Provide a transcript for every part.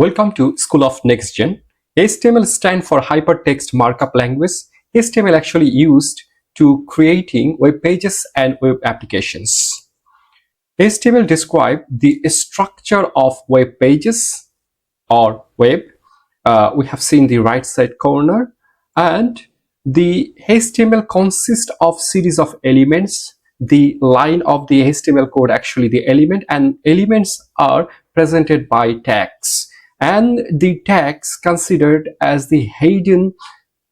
Welcome to School of Next Gen. HTML stands for Hypertext Markup Language. HTML actually used to creating web pages and web applications. HTML describes the structure of web pages or web. We have seen the right side corner, and the HTML consists of series of elements. The line of the HTML code actually the element, and elements are presented by tags, and the tags considered as the hidden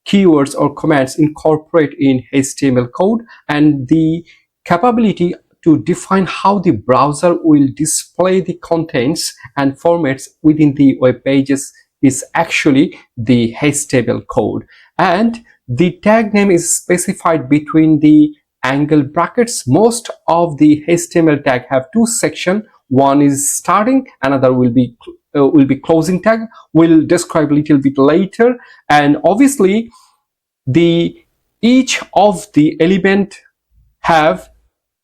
keywords or commands incorporate in HTML code, and the capability to define how the browser will display the contents and formats within the web pages is actually the HTML code. And the tag name is specified between the angle brackets. Most of the HTML tag have two sections. One is starting, another will be closing tag. We'll describe a little bit later. And obviously each of the element have,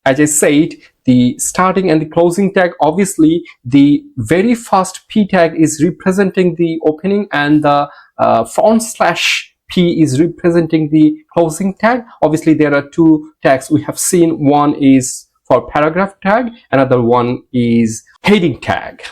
as I said, the starting and the closing tag. Obviously the very first P tag is representing the opening, and the /P is representing the closing tag. Obviously there are two tags we have seen. One is for paragraph tag, another one is heading tag.